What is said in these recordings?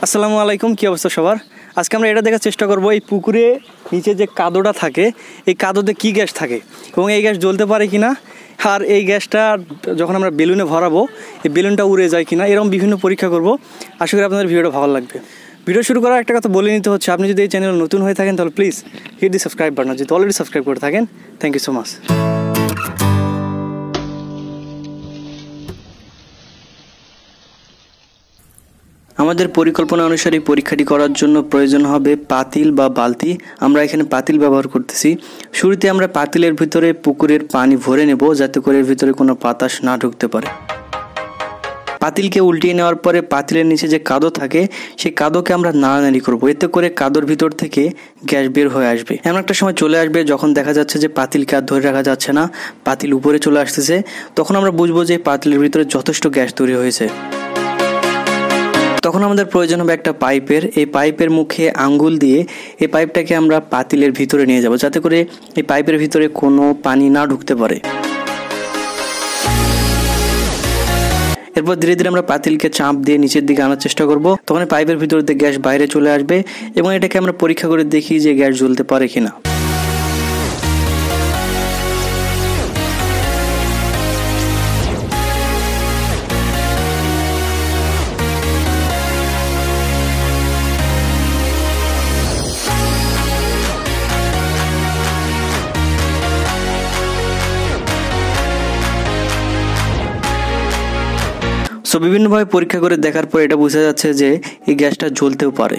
আসসালামু আলাইকুম, কী অবস্থা সবার? আজকে আমরা এটা দেখার চেষ্টা করব এই পুকুরে নিচে যে কাদোটা থাকে এই কাদোতে কী গ্যাস থাকে এবং এই গ্যাস জ্বলতে পারে কিনা, আর এই গ্যাসটা যখন আমরা বেলুনে ভরাবো এই বেলুনটা উড়ে যায় কিনা, এরকম বিভিন্ন পরীক্ষা করব। আশা করি আপনাদের ভিডিওটা ভালো লাগবে। ভিডিও শুরু করার একটা কথা বলে নিতে হচ্ছে, আপনি যদি এই চ্যানেল নতুন হয়ে থাকেন তাহলে please hit the subscribe button, যদি অলরেডি সাবস্ক্রাইব করে থাকেন থ্যাংক ইউ সো মাচ। আমাদের পরিকল্পনা অনুসারে পরীক্ষাটি করার জন্য প্রয়োজন হবে পাতিল বা বালতি। আমরা এখানে পাতিল ব্যবহার করতেছি। শুরুতে আমরা পাতিলের ভিতরে পুকুরের পানি ভরে নেব, যাতে করে এর ভিতরে কোনো বাতাস না ঢুকতে পারে। পাতিলকে উল্টিয়ে নেওয়ার পরে পাতিলের নিচে যে কাদো থাকে সেই কাদোকে আমরা নাড়ানাড়ি করবো, এতে করে কাদোর ভিতর থেকে গ্যাস বের হয়ে আসবে। এমন একটা সময় চলে আসবে যখন দেখা যাচ্ছে যে পাতিলকে আর ধরে রাখা যাচ্ছে না, পাতিল উপরে চলে আসতেছে, তখন আমরা বুঝবো যে পাতিলের ভিতরে যথেষ্ট গ্যাস তৈরি হয়েছে। তখন আমাদের প্রয়োজন হবে একটা পাইপের। এই পাইপের মুখে আঙ্গুল দিয়ে এই পাইপটাকে আমরা পাতিলের ভিতরে নিয়ে যাব, যাতে করে এই পাইপের ভিতরে কোনো পানি না ঢুকতে পারে। এরপর ধীরে ধীরে আমরা পাতিলকে চাপ দিয়ে নিচের দিকে আনার চেষ্টা করব। তখন পাইপের ভিতর দিয়ে গ্যাস বাইরে চলে আসবে এবং এটাকে আমরা পরীক্ষা করে দেখি যে গ্যাস জ্বলতে পারে কিনা। সো বিভিন্নভাবে পরীক্ষা করে দেখার পর এটা বোঝা যাচ্ছে যে এই গ্যাসটা জ্বলতেও পারে।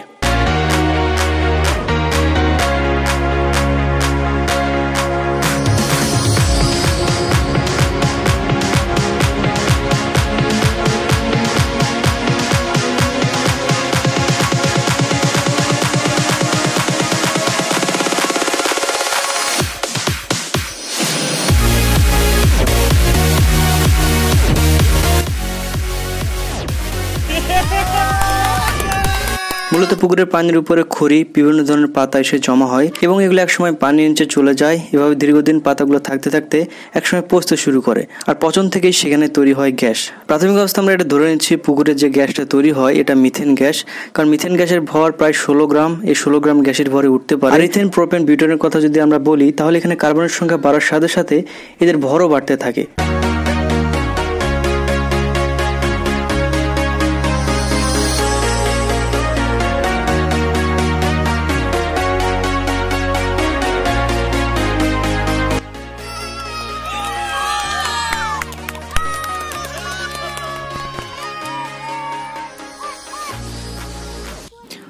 মূলত পুকুরের পানির উপরে খড়ি, বিভিন্ন ধরনের পাতা এসে জমা হয় এবং এগুলো একসময় পানির নিচে চলে যায়। এভাবে দীর্ঘদিন পাতাগুলো থাকতে থাকতে একসময় পচতে শুরু করে, আর পচন থেকেই সেখানে তৈরি হয় গ্যাস। প্রাথমিক অবস্থা আমরা এটা ধরে নিচ্ছি পুকুরের যে গ্যাসটা তৈরি হয় এটা মিথেন গ্যাস, কারণ মিথেন গ্যাসের ভর প্রায় 16 গ্রাম। এই 16 গ্রাম গ্যাসের ভরে উঠতে পারে। আর ইথেন, প্রোপেন, বিউটেনের কথা যদি আমরা বলি তাহলে এখানে কার্বনের সংখ্যা বাড়ার সাথে সাথে এদের ভরও বাড়তে থাকে।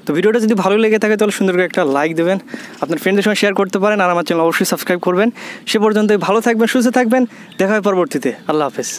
তো ভিডিওটা যদি ভালো লেগে থাকে তাহলে সুন্দর করে একটা লাইক দেবেন, আপনার ফ্রেন্ডদের সঙ্গে শেয়ার করতে পারেন, আর আমার চ্যানেল অবশ্যই সাবস্ক্রাইব করবেন। সে পর্যন্ত ভালো থাকবেন, সুস্থ থাকবেন, দেখা হয় পরবর্তীতে। আল্লাহ হাফেজ।